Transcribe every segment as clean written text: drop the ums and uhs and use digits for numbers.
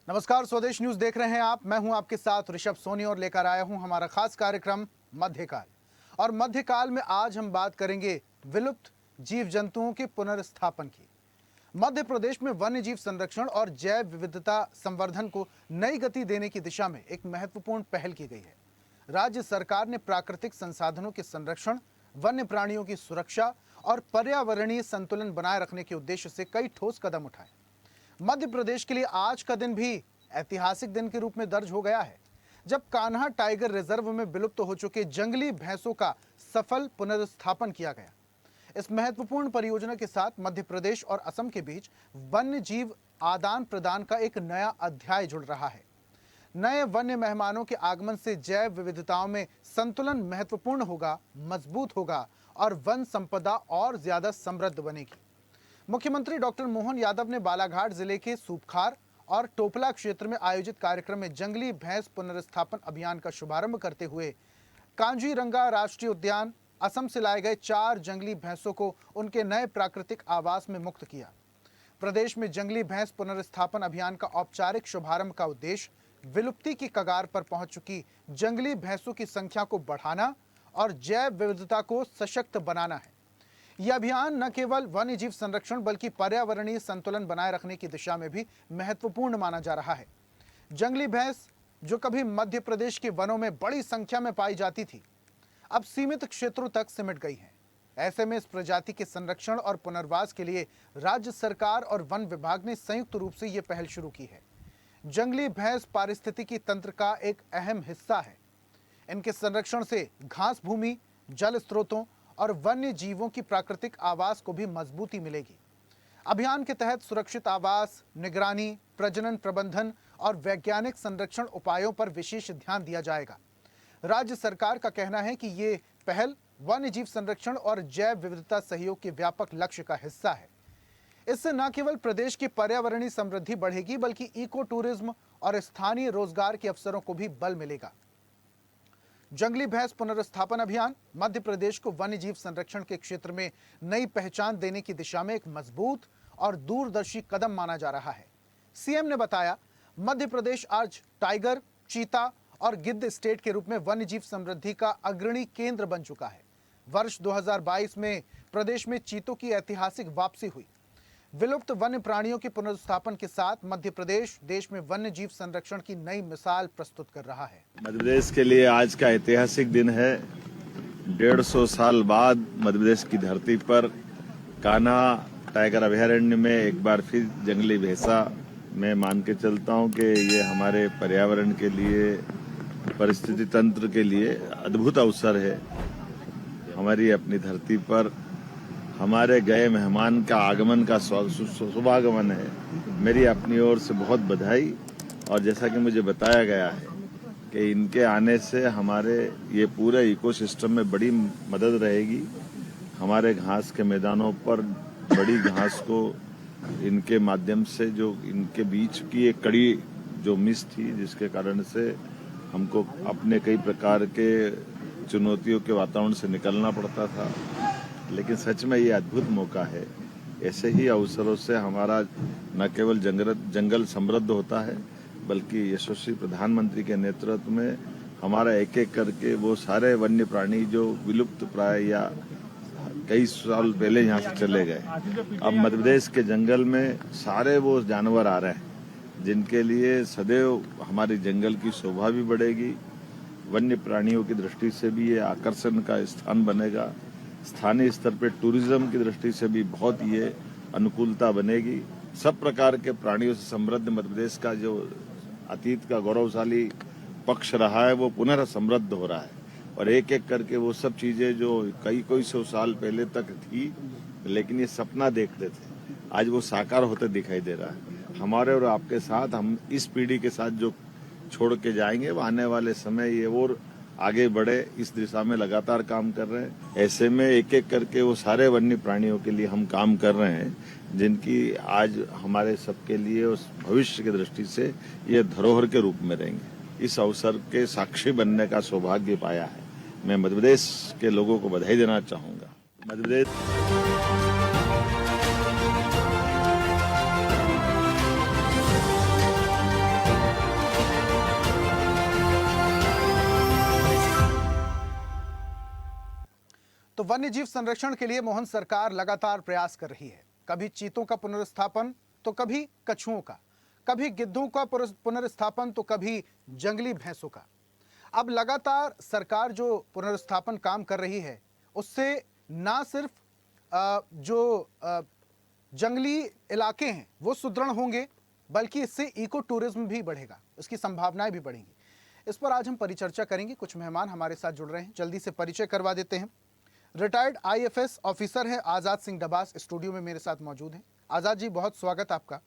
नमस्कार, स्वदेश न्यूज देख रहे हैं आप। मैं हूं आपके साथ ऋषभ सोनी और लेकर आया हूं हमारा खास कार्यक्रम मध्यकाल। और मध्यकाल में आज हम बात करेंगे विलुप्त जीव जंतुओं के पुनर्स्थापन की। मध्य प्रदेश में वन्य जीव संरक्षण और जैव विविधता संवर्धन को नई गति देने की दिशा में एक महत्वपूर्ण पहल की गई है। राज्य सरकार ने प्राकृतिक संसाधनों के संरक्षण, वन्य प्राणियों की सुरक्षा और पर्यावरणीय संतुलन बनाए रखने के उद्देश्य से कई ठोस कदम उठाए। मध्य प्रदेश के लिए आज का दिन भी ऐतिहासिक दिन के रूप में दर्ज हो गया है, जब कान्हा टाइगर रिजर्व में विलुप्त हो चुके जंगली भैंसों का सफल पुनर्स्थापन किया गया। इस महत्वपूर्ण परियोजना के साथ मध्य प्रदेश और असम के बीच वन्य जीव आदान प्रदान का एक नया अध्याय जुड़ रहा है। नए वन्य मेहमानों के आगमन से जैव विविधताओं में संतुलन महत्वपूर्ण होगा, मजबूत होगा और वन संपदा और ज्यादा समृद्ध बनेगी। मुख्यमंत्री डॉक्टर मोहन यादव ने बालाघाट जिले के सूपखार और टोपला क्षेत्र में आयोजित कार्यक्रम में जंगली भैंस पुनर्स्थापन अभियान का शुभारंभ करते हुए कांजीरंगा राष्ट्रीय उद्यान, असम से लाए गए 4 जंगली भैंसों को उनके नए प्राकृतिक आवास में मुक्त किया। प्रदेश में जंगली भैंस पुनर्स्थापन अभियान का औपचारिक शुभारंभ का उद्देश्य विलुप्ति की कगार पर पहुंच चुकी जंगली भैंसों की संख्या को बढ़ाना और जैव विविधता को सशक्त बनाना है। यह अभियान न केवल वन्य जीव संरक्षण बल्कि पर्यावरणीय संतुलन बनाए रखने की दिशा में भी महत्वपूर्ण माना जा रहा है। जंगली भैंस, जो कभी मध्य प्रदेश के वनों में बड़ी संख्या में पाई जाती थी, अब सीमित क्षेत्रों तक सिमट गई हैं। ऐसे में इस प्रजाति के संरक्षण और पुनर्वास के लिए राज्य सरकार और वन विभाग ने संयुक्त रूप से यह पहल शुरू की है। जंगली भैंस पारिस्थितिकी तंत्र का एक अहम हिस्सा है। इनके संरक्षण से घास भूमि, जल स्रोतों और वन्य जीवों की प्राकृतिक आवास को भी मजबूती मिलेगी। अभियान के तहत सुरक्षित आवास, निगरानी, प्रजनन प्रबंधन और वैज्ञानिक संरक्षण उपायों पर विशेष ध्यान दिया जाएगा। राज्य सरकार का कहना है कि ये पहल वन्य जीव संरक्षण और जैव विविधता सहयोग के व्यापक लक्ष्य का हिस्सा है। इससे न केवल प्रदेश की पर्यावरणीय समृद्धि बढ़ेगी बल्कि इको टूरिज्म और स्थानीय रोजगार के अवसरों को भी बल मिलेगा। जंगली भैंस पुनर्स्थापन अभियान मध्य प्रदेश को वन्य जीव संरक्षण के क्षेत्र में नई पहचान देने की दिशा में एक मजबूत और दूरदर्शी कदम माना जा रहा है। सीएम ने बताया, मध्य प्रदेश आज टाइगर, चीता और गिद्ध स्टेट के रूप में वन्य जीव समृद्धि का अग्रणी केंद्र बन चुका है। वर्ष 2022 में प्रदेश में चीतों की ऐतिहासिक वापसी हुई। विलुप्त वन्य प्राणियों के पुनर्स्थापन के साथ मध्य प्रदेश देश में वन्य जीव संरक्षण की नई मिसाल प्रस्तुत कर रहा है। मध्य प्रदेश के लिए आज का ऐतिहासिक दिन है। 150 साल बाद मध्य प्रदेश की धरती पर कान्हा टाइगर अभयारण्य में एक बार फिर जंगली भैंसा, मैं मान के चलता हूं कि ये हमारे पर्यावरण के लिए, परिस्थिति तंत्र के लिए अद्भुत अवसर है। हमारी अपनी धरती पर हमारे गए मेहमान का आगमन का शुभागमन है। मेरी अपनी ओर से बहुत बधाई। और जैसा कि मुझे बताया गया है कि इनके आने से हमारे ये पूरे इकोसिस्टम में बड़ी मदद रहेगी। हमारे घास के मैदानों पर बड़ी घास को इनके माध्यम से, जो इनके बीच की एक कड़ी जो मिस थी, जिसके कारण से हमको अपने कई प्रकार के चुनौतियों के वातावरण से निकलना पड़ता था, लेकिन सच में ये अद्भुत मौका है। ऐसे ही अवसरों से हमारा न केवल जंगल समृद्ध होता है, बल्कि यशस्वी प्रधानमंत्री के नेतृत्व में हमारा एक एक करके वो सारे वन्य प्राणी जो विलुप्त प्राय या कई साल पहले यहाँ से चले गए, अब मध्य प्रदेश के जंगल में सारे वो जानवर आ रहे हैं, जिनके लिए सदैव हमारी जंगल की शोभा भी बढ़ेगी। वन्य प्राणियों की दृष्टि से भी ये आकर्षण का स्थान बनेगा। स्थानीय स्तर पर टूरिज्म की दृष्टि से भी बहुत ये अनुकूलता बनेगी। सब प्रकार के प्राणियों से समृद्ध मध्य प्रदेश का जो अतीत का गौरवशाली पक्ष रहा है, वो पुनः समृद्ध हो रहा है। और एक एक करके वो सब चीजें जो कई सौ साल पहले तक थी, लेकिन ये सपना देखते थे, आज वो साकार होते दिखाई दे रहा है। हमारे और आपके साथ, हम इस पीढ़ी के साथ जो छोड़ के जाएंगे, वो आने वाले समय ये और आगे बढ़े, इस दिशा में लगातार काम कर रहे हैं। ऐसे में एक एक करके वो सारे वन्य प्राणियों के लिए हम काम कर रहे हैं, जिनकी आज हमारे सबके लिए उस भविष्य की दृष्टि से ये धरोहर के रूप में रहेंगे। इस अवसर के साक्षी बनने का सौभाग्य पाया है। मैं मध्य प्रदेश के लोगों को बधाई देना चाहूंगा। मध्य प्रदेश तो वन्य जीव संरक्षण के लिए मोहन सरकार लगातार प्रयास कर रही है। कभी चीतों का पुनर्स्थापन तो कभी कछुओं का, कभी गिद्धों का पुनर्स्थापन तो कभी जंगली भैंसों का। अब लगातार सरकार जो पुनर्स्थापन काम कर रही है उससे ना सिर्फ जंगली इलाके हैं वो सुदृढ़ होंगे, बल्कि इससे इको टूरिज्म भी बढ़ेगा, उसकी संभावनाएं भी बढ़ेंगी। इस पर आज हम परिचर्चा करेंगे। कुछ मेहमान हमारे साथ जुड़ रहे हैं, जल्दी से परिचय करवा देते हैं। रिटायर्ड आईएफएस ऑफिसर हैं आज़ाद सिंह डबास स्टूडियो में मेरे साथ मौजूद हैं। आज़ाद जी, बहुत स्वागत आपका।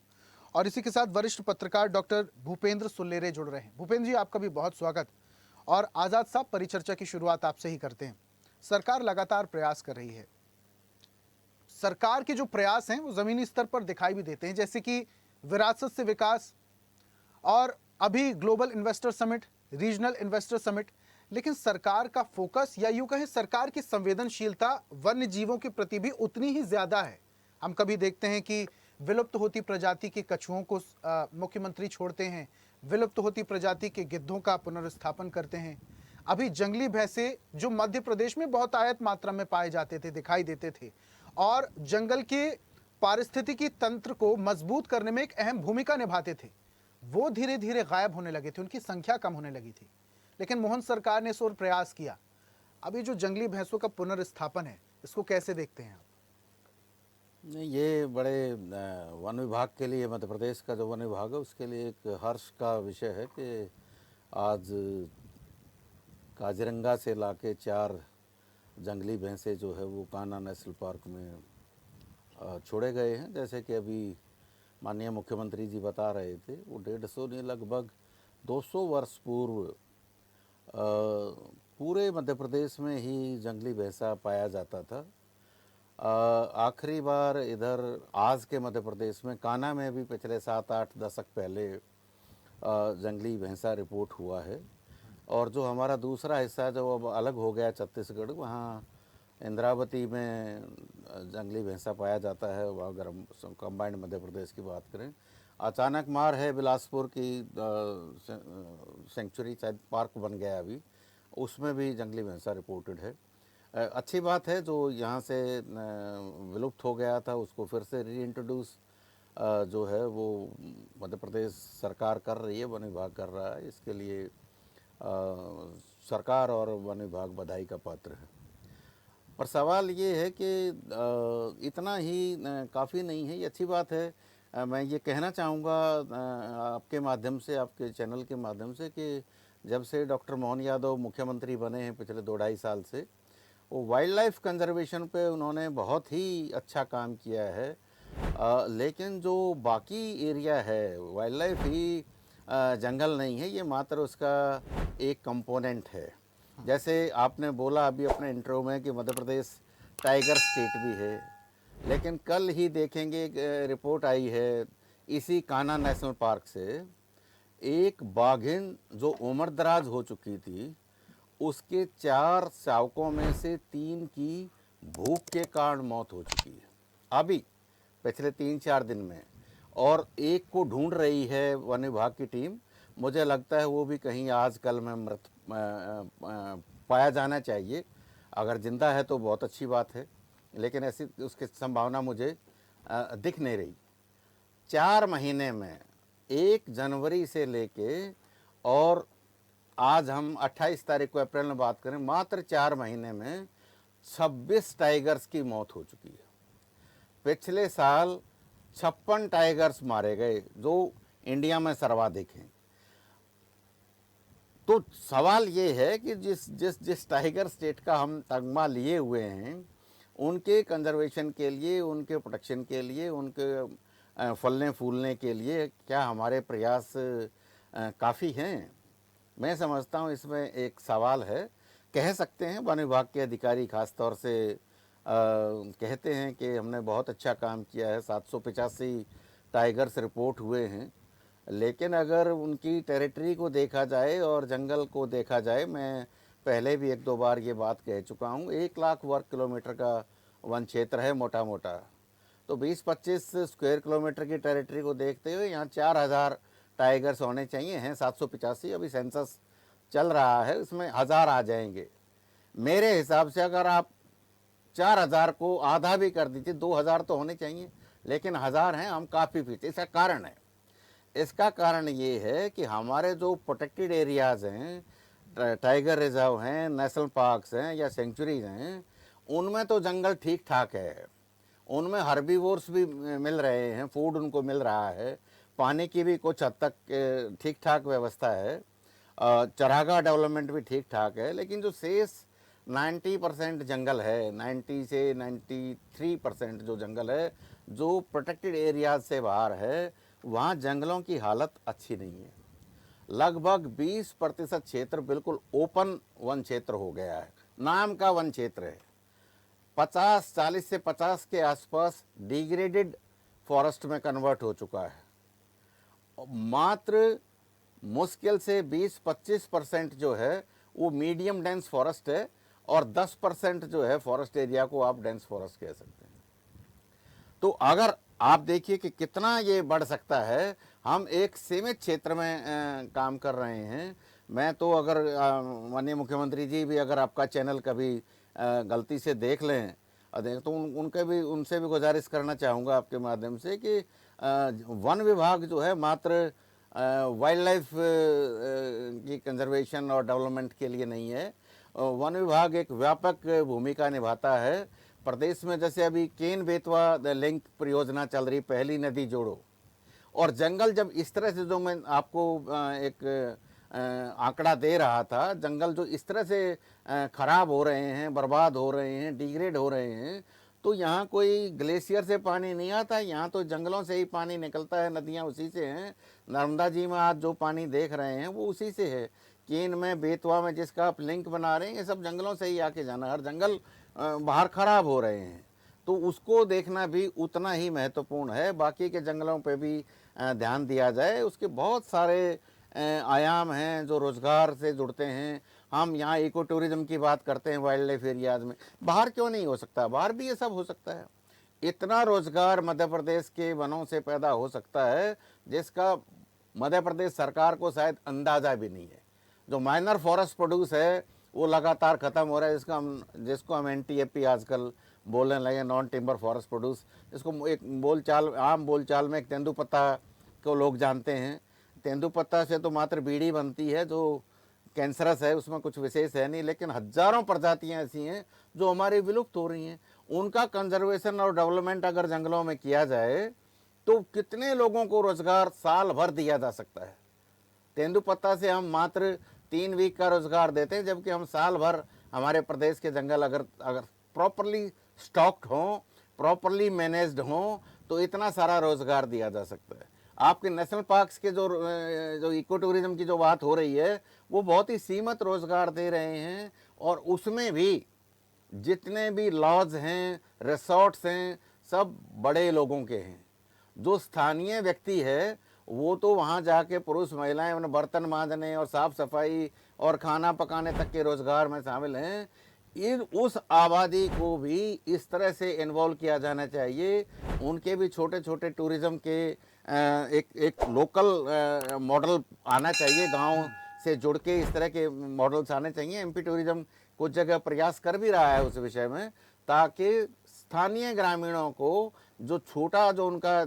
और इसी के साथ वरिष्ठ पत्रकार डॉक्टर भूपेंद्र सुल्लेरे जुड़ रहे हैं। भूपेंद्र जी, आपका भी बहुत स्वागत। और आज़ाद साहब, परिचर्चा की शुरुआत आपसे ही करते हैं। सरकार लगातार प्रयास कर रही है। सरकार के जो प्रयास हैं वो जमीनी स्तर पर दिखाई भी देते हैं, जैसे कि विरासत से विकास और अभी global investor summit, regional investor summit. लेकिन सरकार का फोकस या यूं कहें सरकार की संवेदनशीलता वन्य जीवों के प्रति भी उतनी ही ज्यादा है। हम कभी देखते हैं कि विलुप्त होती प्रजाति के कछुओं को मुख्यमंत्री छोड़ते हैं, विलुप्त होती प्रजाति के गिद्धों का पुनर्स्थापन करते हैं। अभी जंगली भैंसे जो मध्य प्रदेश में बहुत आयत मात्रा में पाए जाते थे, दिखाई देते थे और जंगल के पारिस्थितिकी तंत्र को मजबूत करने में एक अहम भूमिका निभाते थे, वो धीरे धीरे गायब होने लगे थे, उनकी संख्या कम होने लगी थी। लेकिन मोहन सरकार ने इस ओर प्रयास किया। अभी जो जंगली भैंसों का पुनर्स्थापन है, इसको कैसे देखते हैं आप? नहीं, ये बड़े वन विभाग के लिए, मध्य प्रदेश का जो वन विभाग है उसके लिए एक हर्ष का विषय है कि आज काजीरंगा से लाके 4 जंगली भैंसे जो है वो कान्हा नेशनल पार्क में छोड़े गए हैं। जैसे कि अभी माननीय मुख्यमंत्री जी बता रहे थे, वो 150 नहीं, लगभग 200 वर्ष पूर्व पूरे मध्य प्रदेश में ही जंगली भैंसा पाया जाता था। आखिरी बार इधर आज के मध्य प्रदेश में कान्हा में भी पिछले 7-8 दशक पहले जंगली भैंसा रिपोर्ट हुआ है। और जो हमारा दूसरा हिस्सा जो अब अलग हो गया छत्तीसगढ़, वहाँ इंद्रावती में जंगली भैंसा पाया जाता है। अगर हम कंबाइंड मध्य प्रदेश की बात करें, अचानक मार है बिलासपुर की सेंचुरी, शायद पार्क बन गया अभी, उसमें भी जंगली भैंसा रिपोर्टेड है। अच्छी बात है, जो यहाँ से विलुप्त हो गया था उसको फिर से रीइंट्रोड्यूस जो है वो मध्य प्रदेश सरकार कर रही है, वन विभाग कर रहा है। इसके लिए सरकार और वन विभाग बधाई का पात्र है। पर सवाल ये है कि इतना ही काफ़ी नहीं है। ये अच्छी बात है। मैं ये कहना चाहूँगा आपके माध्यम से, आपके चैनल के माध्यम से, कि जब से डॉक्टर मोहन यादव मुख्यमंत्री बने हैं पिछले 2-2.5 साल से, वो वाइल्ड लाइफ कंजर्वेशन पे उन्होंने बहुत ही अच्छा काम किया है। लेकिन जो बाकी एरिया है, वाइल्ड लाइफ ही जंगल नहीं है, ये मात्र उसका एक कंपोनेंट है। जैसे आपने बोला अभी अपने इंट्रो में कि मध्य प्रदेश टाइगर स्टेट भी है, लेकिन कल ही देखेंगे रिपोर्ट आई है इसी कान्हा नेशनल पार्क से, एक बाघिन जो उम्रदराज हो चुकी थी, उसके 4 शावकों में से 3 की भूख के कारण मौत हो चुकी है अभी पिछले 3-4 दिन में, और एक को ढूंढ रही है वन विभाग की टीम। मुझे लगता है वो भी कहीं आज कल में मृत पाया जाना चाहिए। अगर जिंदा है तो बहुत अच्छी बात है, लेकिन ऐसी उसकी संभावना मुझे दिख नहीं रही। 4 महीने में 1 जनवरी से लेके और आज हम 28 तारीख को अप्रैल में बात करें, मात्र 4 महीने में 26 टाइगर्स की मौत हो चुकी है। पिछले साल 56 टाइगर्स मारे गए, जो इंडिया में सर्वाधिक हैं। तो सवाल ये है कि जिस टाइगर स्टेट का हम तगमा लिए हुए हैं, उनके कंजर्वेशन के लिए, उनके प्रोटेक्शन के लिए, उनके फलने फूलने के लिए क्या हमारे प्रयास काफ़ी हैं? मैं समझता हूँ इसमें एक सवाल है। कह सकते हैं वन विभाग के अधिकारी खास तौर से कहते हैं कि हमने बहुत अच्छा काम किया है, 785 टाइगर्स रिपोर्ट हुए हैं, लेकिन अगर उनकी टेरिटरी को देखा जाए और जंगल को देखा जाए, मैं पहले भी 1-2 बार ये बात कह चुका हूँ, 1 लाख वर्ग किलोमीटर का वन क्षेत्र है मोटा मोटा। तो 20-25 स्क्वायर किलोमीटर की टेरिटरी को देखते हुए यहाँ 4000 टाइगर्स होने चाहिए, हैं 785। अभी सेंसस चल रहा है, उसमें 1000 आ जाएंगे। मेरे हिसाब से अगर आप 4000 को आधा भी कर दीजिए, 2000 तो होने चाहिए, लेकिन 1000 हैं, हम काफ़ी पीछे। इसका कारण है, इसका कारण ये है कि हमारे जो प्रोटेक्टेड एरियाज़ हैं, टाइगर रिजर्व हैं, नेशनल पार्क्स हैं या सेंचुरीज हैं, उनमें तो जंगल ठीक ठाक है, उनमें हर्बीवोर्स भी मिल रहे हैं, फूड उनको मिल रहा है, पानी की भी कुछ हद तक ठीक ठाक व्यवस्था है, चरागाह डेवलपमेंट भी ठीक ठाक है। लेकिन जो शेष 90% जंगल है, 90 से 93% जो जंगल है, जो प्रोटेक्टेड एरियाज से बाहर है, वहाँ जंगलों की हालत अच्छी नहीं है। लगभग 20% क्षेत्र बिल्कुल ओपन वन क्षेत्र हो गया है, नाम का वन क्षेत्र है। 40 से 50 के आसपास डिग्रेडेड फॉरेस्ट में कन्वर्ट हो चुका है। मात्र मुश्किल से 20-25% जो है वो मीडियम डेंस फॉरेस्ट है, और 10% जो है फॉरेस्ट एरिया को आप डेंस फॉरेस्ट कह सकते हैं। तो अगर आप देखिए कि कितना ये बढ़ सकता है। हम एक सीमित क्षेत्र में काम कर रहे हैं। मैं तो अगर माननीय मुख्यमंत्री जी भी अगर आपका चैनल कभी गलती से देख लें तो उनसे भी गुजारिश करना चाहूँगा आपके माध्यम से कि वन विभाग जो है मात्र वाइल्ड लाइफ की कंजर्वेशन और डेवलपमेंट के लिए नहीं है। वन विभाग एक व्यापक भूमिका निभाता है। प्रदेश में जैसे अभी केन बेतवा लिंक परियोजना चल रही, पहली नदी जोड़ो, और जंगल जब इस तरह से, जो मैं आपको एक आंकड़ा दे रहा था, जंगल जो इस तरह से खराब हो रहे हैं, बर्बाद हो रहे हैं, डिग्रेड हो रहे हैं, तो यहाँ कोई ग्लेशियर से पानी नहीं आता, यहाँ तो जंगलों से ही पानी निकलता है, नदियाँ उसी से हैं। नर्मदा जी में आज जो पानी देख रहे हैं वो उसी से है। केन में, बेतवा में जिसका आप लिंक बना रहे हैं, ये सब जंगलों से ही आके जाना। हर जंगल बाहर खराब हो रहे हैं, तो उसको देखना भी उतना ही महत्वपूर्ण है। बाकी के जंगलों पे भी ध्यान दिया जाए। उसके बहुत सारे आयाम हैं जो रोज़गार से जुड़ते हैं। हम यहाँ इको टूरिज्म की बात करते हैं वाइल्ड लाइफ एरियाज़ में, बाहर क्यों नहीं हो सकता? बाहर भी ये सब हो सकता है। इतना रोज़गार मध्य प्रदेश के वनों से पैदा हो सकता है जिसका मध्य प्रदेश सरकार को शायद अंदाज़ा भी नहीं है। जो माइनर फॉरेस्ट प्रोड्यूस है वो लगातार ख़त्म हो रहा है, जिसको हम NTFP आजकल बोलने लगे, नॉन टिम्बर फॉरेस्ट प्रोड्यूस। इसको एक आम बोलचाल में एक तेंदुपत्ता को लोग जानते हैं। तेंदुपत्ता से तो मात्र बीड़ी बनती है जो कैंसरस है, उसमें कुछ विशेष है नहीं, लेकिन हजारों प्रजातियां ऐसी हैं जो हमारी विलुप्त हो रही हैं। उनका कंजर्वेशन और डेवलपमेंट अगर जंगलों में किया जाए तो कितने लोगों को रोज़गार साल भर दिया जा सकता है। तेंदुपत्ता से हम मात्र 3 वीक का रोज़गार देते हैं, जबकि हम साल भर हमारे प्रदेश के जंगल अगर प्रॉपरली स्टॉक्ड हों, प्रॉपरली मैनेज्ड हों, तो इतना सारा रोज़गार दिया जा सकता है। आपके नेशनल पार्क्स के जो इको टूरिज्म की जो बात हो रही है वो बहुत ही सीमित रोज़गार दे रहे हैं, और उसमें भी जितने भी लॉज हैं, रिसोर्ट्स हैं, सब बड़े लोगों के हैं। जो स्थानीय व्यक्ति है वो तो वहाँ जाके पुरुष महिलाएं उन्हें बर्तन मांजने और साफ़ सफाई और खाना पकाने तक के रोज़गार में शामिल हैं। उस आबादी को भी इस तरह से इन्वॉल्व किया जाना चाहिए। उनके भी छोटे छोटे टूरिज़्म के एक लोकल मॉडल आना चाहिए, गांव से जुड़ के इस तरह के मॉडल्स आने चाहिए। MP टूरिज़्म कुछ जगह प्रयास कर भी रहा है उस विषय में, ताकि स्थानीय ग्रामीणों को जो उनका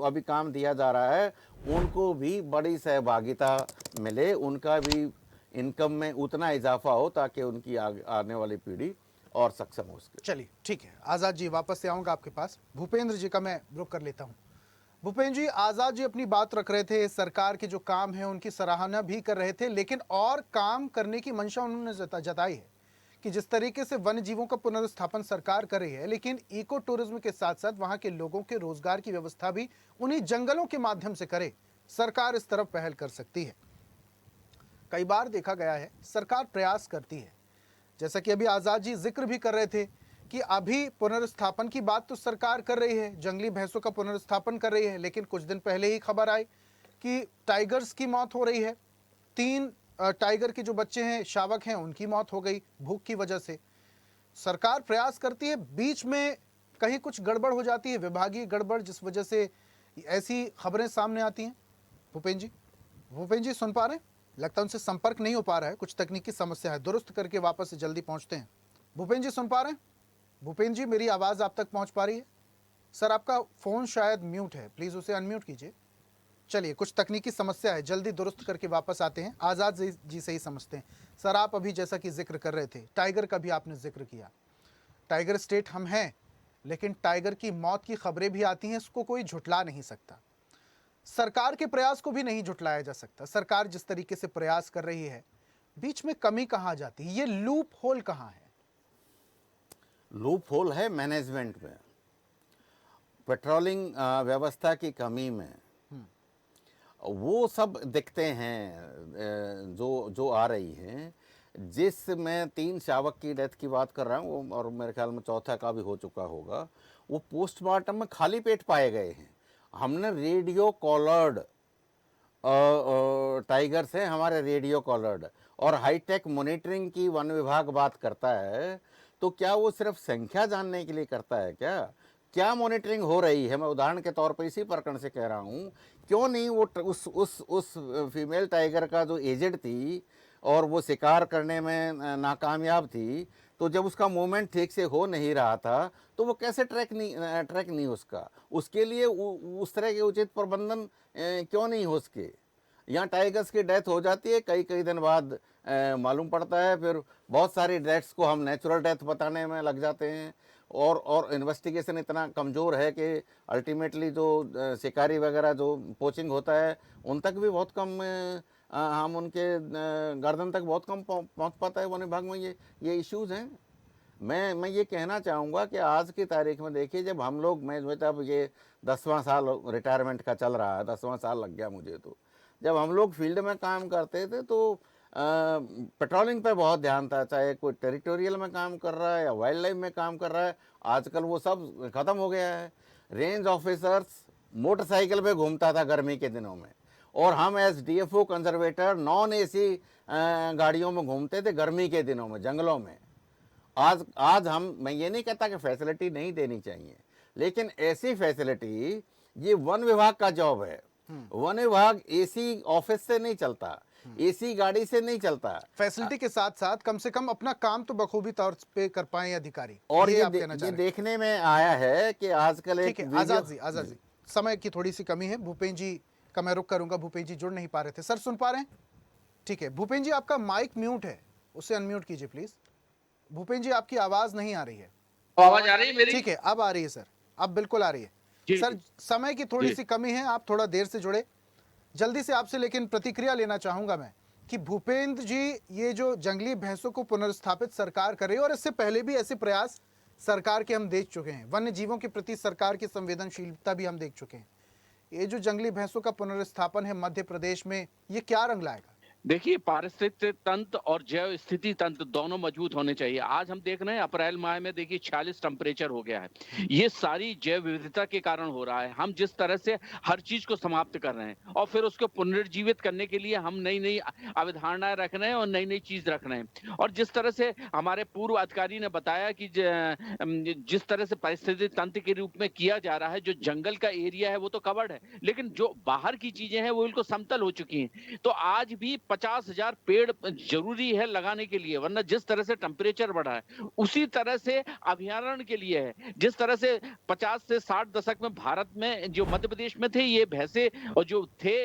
अभी काम दिया जा रहा है उनको भी बड़ी सहभागिता मिले, उनका भी इनकम में उतना इजाफा हो ताकि उनकी आने वाली पीढ़ी और सक्षम हो सके। चलिए ठीक है, आज़ाद जी वापस से आऊँगा आपके पास। भूपेंद्र जी का मैं रुक कर लेता हूँ। भूपेंद्र जी, आज़ाद जी अपनी बात रख रहे थे, सरकार के जो काम है उनकी सराहना भी कर रहे थे, लेकिन और काम करने की मंशा उन्होंने जताई है कि जिस तरीके से वन्य जीवों का पुनर्स्थापन सरकार कर रही है, लेकिन इको टूरिज्म के साथ साथ वहां के लोगों के रोजगार की व्यवस्था भी उन्हीं जंगलों के माध्यम से करे। सरकार इस तरफ पहल कर सकती है। कई बार देखा गया है सरकार प्रयास करती है, जैसा कि अभी आज़ाद जी जिक्र भी कर रहे थे कि अभी पुनर्स्थापन की बात तो सरकार कर रही है, जंगली भैंसों का पुनर्स्थापन कर रही है, लेकिन कुछ दिन पहले ही खबर आई कि टाइगर्स की मौत हो रही है। 3 टाइगर के जो बच्चे हैं, शावक हैं, उनकी मौत हो गई भूख की वजह से। सरकार प्रयास करती है, बीच में कहीं कुछ गड़बड़ हो जाती है, विभागीय गड़बड़, जिस वजह से ऐसी खबरें सामने आती हैं। भूपेंद्र जी सुन पा रहे हैं? लगता है उनसे संपर्क नहीं हो पा रहा है, कुछ तकनीकी समस्या है। दुरुस्त करके वापस से जल्दी पहुंचते हैं। भूपेंद्र जी सुन पा रहे हैं? भूपेंद्र जी, मेरी आवाज आप तक पहुंच पा रही है? सर, आपका फोन शायद म्यूट है, प्लीज उसे अनम्यूट कीजिए। चलिए, कुछ तकनीकी समस्या है, जल्दी दुरुस्त करके वापस आते हैं। आज़ाद जी से ही समझते हैं। सर, आप अभी जैसा कि जिक्र कर रहे थे, टाइगर का भी आपने जिक्र किया। टाइगर स्टेट हम हैं, लेकिन टाइगर की मौत की खबरें भी आती हैं, इसको कोई झुठला नहीं सकता। सरकार के प्रयास को भी नहीं झुठलाया जा सकता। सरकार जिस तरीके से प्रयास कर रही है, बीच में कमी कहाँ जाती है? ये लूप होल कहाँ है? लूप होल है मैनेजमेंट में, पेट्रोलिंग व्यवस्था की कमी में। वो सब दिखते हैं जो जो आ रही हैं। जिस मैं 3 शावक की डेथ की बात कर रहा हूँ, और मेरे ख्याल में चौथा का भी हो चुका होगा, वो पोस्टमार्टम में खाली पेट पाए गए हैं। हमने रेडियो कॉलर्ड टाइगर्स हैं हमारे, रेडियो कॉलर्ड, और हाईटेक मॉनिटरिंग की वन विभाग बात करता है। तो क्या वो सिर्फ संख्या जानने के लिए करता है? क्या मॉनिटरिंग हो रही है? मैं उदाहरण के तौर पर इसी प्रकरण से कह रहा हूँ, क्यों नहीं वो उस फीमेल टाइगर का जो एजेड थी और वो शिकार करने में नाकामयाब थी, तो जब उसका मूवमेंट ठीक से हो नहीं रहा था तो वो कैसे ट्रैक नहीं उसका? उसके लिए उस तरह के उचित प्रबंधन क्यों नहीं हो सके? यहाँ टाइगर्स की डेथ हो जाती है, कई कई दिन बाद मालूम पड़ता है, फिर बहुत सारी डेथ्स को हम नेचुरल डेथ बताने में लग जाते हैं, और इन्वेस्टिगेशन इतना कमज़ोर है कि अल्टीमेटली जो शिकारी वगैरह जो पोचिंग होता है उन तक भी बहुत कम हम उनके गर्दन तक बहुत कम पहुंच पाता है वन विभाग में। ये इश्यूज़ हैं। मैं ये कहना चाहूँगा कि आज की तारीख में देखिए, जब हम लोग, मैं जब ये 10वां साल रिटायरमेंट का चल रहा है, 10वां साल लग गया मुझे, तो जब हम लोग फील्ड में काम करते थे तो पेट्रोलिंग पे बहुत ध्यान था, चाहे कोई टेरिटोरियल में काम कर रहा है या वाइल्ड लाइफ में काम कर रहा है। आजकल वो सब ख़त्म हो गया है। रेंज ऑफिसर्स मोटरसाइकिल पे घूमता था गर्मी के दिनों में, और हम as DFO conservator non AC गाड़ियों में घूमते थे गर्मी के दिनों में जंगलों में। आज मैं ये नहीं कहता कि फैसिलिटी नहीं देनी चाहिए, लेकिन ऐसी फैसिलिटी, ये वन विभाग का जॉब है। वन विभाग एसी ऑफिस से नहीं चलता, एसी गाड़ी से नहीं चलता। फैसिलिटी के साथ साथ कम से कम अपना काम तो बखूबी तौर पे कर पाए अधिकारी। और ये आप कहना चाह ये रहे हैं? देखने में आया है कि आजकल ठीक एक है, आजाद जी, समय की थोड़ी सी कमी है। भूपेंद्र जी का मैं रुक करूंगा, भूपेंद्र जी जुड़ नहीं पा रहे थे। सर, सुन पा रहे हैं? ठीक है, भूपेंद्र जी आपका माइक म्यूट है, उसे अनम्यूट कीजिए प्लीज। भूपेंद्र जी, आपकी आवाज नहीं आ रही है। आवाज आ रही है मेरी? ठीक है, अब आ रही है सर, अब बिल्कुल आ रही है। जी, सर, समय की थोड़ी सी कमी है, आप थोड़ा देर से जुड़े। जल्दी से आपसे लेकिन प्रतिक्रिया लेना चाहूंगा मैं कि भूपेंद्र जी, ये जो जंगली भैंसों को पुनर्स्थापित सरकार कर रही है, और इससे पहले भी ऐसे प्रयास सरकार के हम देख चुके हैं, वन्य जीवों के प्रति सरकार की संवेदनशीलता भी हम देख चुके हैं। ये जो जंगली भैंसों का पुनर्स्थापन है मध्य प्रदेश में, ये क्या रंग लाएगा? देखिए, पारिस्थितिक तंत्र और जैव स्थिति तंत्र दोनों मजबूत होने चाहिए। आज हम देख रहे हैं अप्रैल माह में देखिए 46 टेम्परेचर हो गया है। ये सारी जैव विविधता के कारण हो रहा है। हम जिस तरह से हर चीज को समाप्त कर रहे हैं और फिर उसको पुनर्जीवित करने के लिए हम नई नई अवधारणाएं रख रहे हैं और नई नई चीज रख रहे हैं। और जिस तरह से हमारे पूर्व अधिकारी ने बताया कि जिस तरह से पारिस्थितिक तंत्र के रूप में किया जा रहा है, जो जंगल का एरिया है वो तो कवर्ड है, लेकिन जो बाहर की चीजें हैं वो बिल्कुल समतल हो चुकी हैं। तो आज भी 50,000 पेड़ जरूरी है लगाने के लिए, वरना जिस तरह से टेम्परेचर बढ़ा है उसी तरह से अभयारण्य के लिए है। जिस तरह से 50 से 60 दशक में भारत में जो मध्य प्रदेश में थे ये भैंसे और जो थे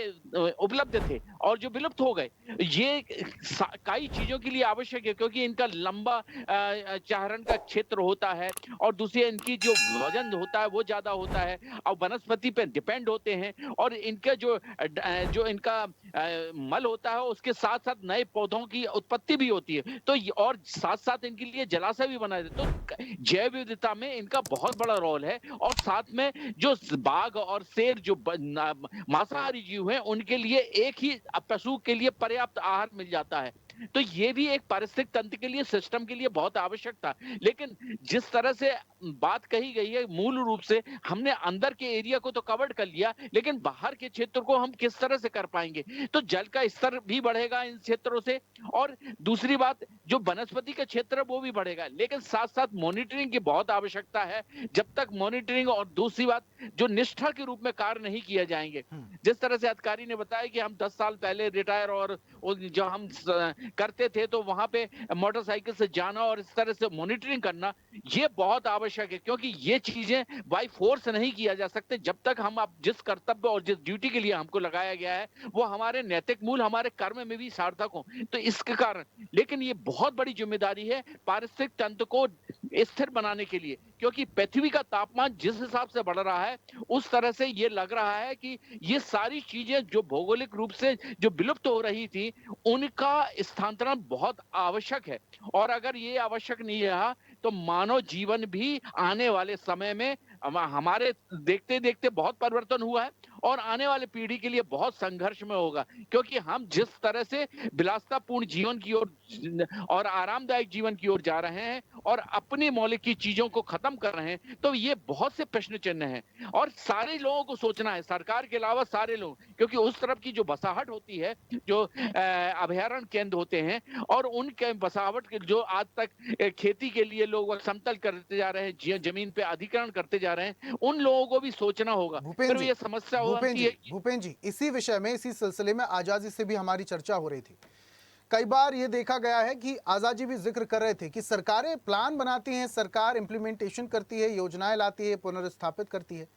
उपलब्ध थे और जो विलुप्त हो गए, ये कई चीजों के लिए आवश्यक है, क्योंकि इनका लंबा चारण का क्षेत्र होता है और दूसरी इनकी जो वजन होता है वो ज्यादा होता है और वनस्पति पे डिपेंड होते हैं, और इनका जो इनका मल होता है उसके साथ साथ नए पौधों की उत्पत्ति भी होती है। तो और साथ साथ इनके लिए जलाशय भी बनाए तो जैव विविधता में इनका बहुत बड़ा रोल है। और साथ में जो बाघ और शेर जो मांसाहारी जीव हैं उनके लिए एक ही पशु के लिए पर्याप्त आहार मिल जाता है। तो ये भी एक पारिस्थितिक तंत्र के लिए, सिस्टम के लिए बहुत आवश्यक था। लेकिन जिस तरह से बात कही गई है, मूल रूप से हमने अंदर के एरिया को तो कवर्ड कर लिया, लेकिन बाहर के क्षेत्र को हम किस तरह से कर पाएंगे? तो जल का स्तर भी बढ़ेगा इन क्षेत्रों से। और दूसरी बात, जो वनस्पति का क्षेत्र है वो भी बढ़ेगा, लेकिन साथ साथ मॉनिटरिंग की बहुत आवश्यकता है। जब तक मॉनिटरिंग और दूसरी बात जो निष्ठा के रूप में कार्य नहीं किए जाएंगे, जिस तरह से अधिकारी ने बताया कि हम 10 साल पहले रिटायर और जो हम करते थे तो वहां पे मोटरसाइकिल से जाना और इस तरह से मॉनिटरिंग करना ये बहुत आवश्यक है, क्योंकि ये चीजें बाय फोर्स नहीं किया जा सकते जब तक हम अब जिस कर्तव्य और जिस ड्यूटी के लिए हमको लगाया गया है वो हमारे नैतिक मूल हमारे कर्म में भी सार्थक हो। तो इसके कारण लेकिन ये बहुत बड़ी जिम्मेदारी है पारिस्थितिक तंत्र को स्थिर बनाने के लिए, क्योंकि पृथ्वी का तापमान जिस हिसाब से बढ़ रहा है उस तरह से ये लग रहा है कि ये सारी चीजें जो भौगोलिक रूप से जो विलुप्त हो रही थी उनका स्थानांतरण बहुत आवश्यक है। और अगर ये आवश्यक नहीं रहा तो मानव जीवन भी आने वाले समय में हमारे देखते देखते बहुत परिवर्तन हुआ है और आने वाले पीढ़ी के लिए बहुत संघर्ष में होगा, क्योंकि हम जिस तरह से विलासितापूर्ण जीवन की ओर और आरामदायक जीवन की ओर जा रहे हैं और अपनी मौलिक की चीजों को खत्म कर रहे हैं, तो ये बहुत से प्रश्न चिन्ह हैं और सारे लोगों को सोचना है, सरकार के अलावा सारे लोग, क्योंकि उस तरफ की जो बसाहट होती है, जो अभयारण्य केंद्र होते हैं और उनके बसाहट के जो आज तक खेती के लिए लोग समतल करते जा रहे हैं, जमीन पे अधिग्रहण करते जा रहे हैं, उन लोगों को भी सोचना होगा। फिर ये समस्या भूपेन जी, इसी विषय में इसी सिलसिले में आजादी से भी हमारी चर्चा हो रही थी। कई बार ये देखा गया है कि आजाद जी भी जिक्र कर रहे थे कि सरकारें प्लान बनाती हैं, सरकार इंप्लीमेंटेशन करती है, योजनाएं लाती है, पुनर्स्थापित करती है,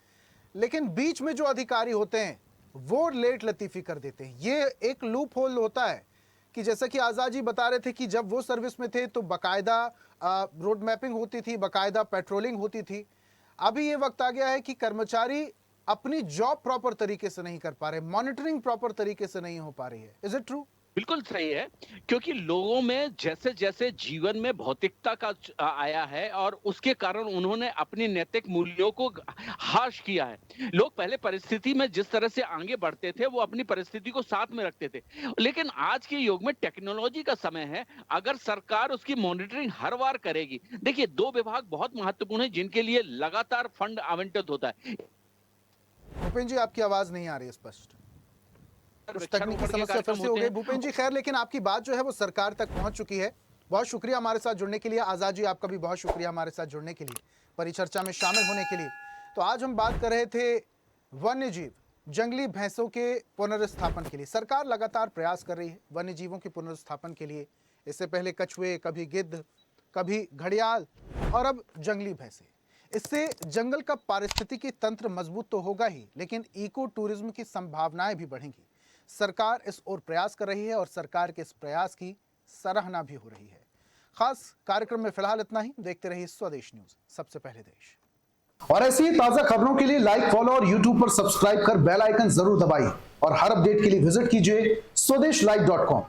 लेकिन बीच में जो अधिकारी होते हैं वो लेट लतीफी कर देते हैं। ये एक लूप होल होता है कि जैसा कि आजाद जी बता रहे थे कि जब वो सर्विस में थे तो बाकायदा रोड मैपिंग होती थी, बाकायदा पेट्रोलिंग होती थी। अभी ये वक्त आ गया है कि कर्मचारी अपनी जॉब प्रॉपर तरीके से नहीं कर पा रहे, मॉनिटरिंग प्रॉपर तरीके से नहीं हो पा रही है। Is it true? बिल्कुल सही है, क्योंकि लोगों में जैसे जैसे जीवन में भौतिकता का आया है और उसके कारण उन्होंने अपनी नैतिक मूल्यों को ह्रास किया है। लोग पहले परिस्थिति में जिस तरह से आगे बढ़ते थे वो अपनी परिस्थिति को साथ में रखते थे, लेकिन आज के युग में टेक्नोलॉजी का समय है। अगर सरकार उसकी मॉनिटरिंग हर बार करेगी, देखिए 2 विभाग बहुत महत्वपूर्ण है जिनके लिए लगातार फंड आवंटित होता है। भूपेन जी, आपकी आवाज नहीं आ रही स्पष्ट, कुछ तकनीकी समस्या फिर से हो गई। भूपेन जी खैर, लेकिन आपकी बात जो है वो सरकार तक पहुंच चुकी है। बहुत शुक्रिया हमारे साथ जुड़ने के लिए। आजाद जी, आपका भी बहुत शुक्रिया हमारे साथ जुड़ने के लिए, परिचर्चा में शामिल होने के लिए। तो आज हम बात कर रहे थे वन्य जीव, जंगली भैंसों के पुनर्स्थापन के लिए सरकार लगातार प्रयास कर रही है वन्य जीवों के पुनर्स्थापन के लिए। इससे पहले कछुए, कभी गिद्ध, कभी घड़ियाल और अब जंगली भैंसे। इससे जंगल का पारिस्थितिकी तंत्र मजबूत तो होगा ही, लेकिन इको टूरिज्म की संभावनाएं भी बढ़ेंगी। सरकार इस ओर प्रयास कर रही है और सरकार के इस प्रयास की सराहना भी हो रही है। खास कार्यक्रम में फिलहाल इतना ही। देखते रहिए स्वदेश न्यूज, सबसे पहले देश। और ऐसी ही ताजा खबरों के लिए लाइक, फॉलो और यूट्यूब पर सब्सक्राइब कर बेल आइकन जरूर दबाइए और हर अपडेट के लिए विजिट कीजिए स्वदेशलाइव.com।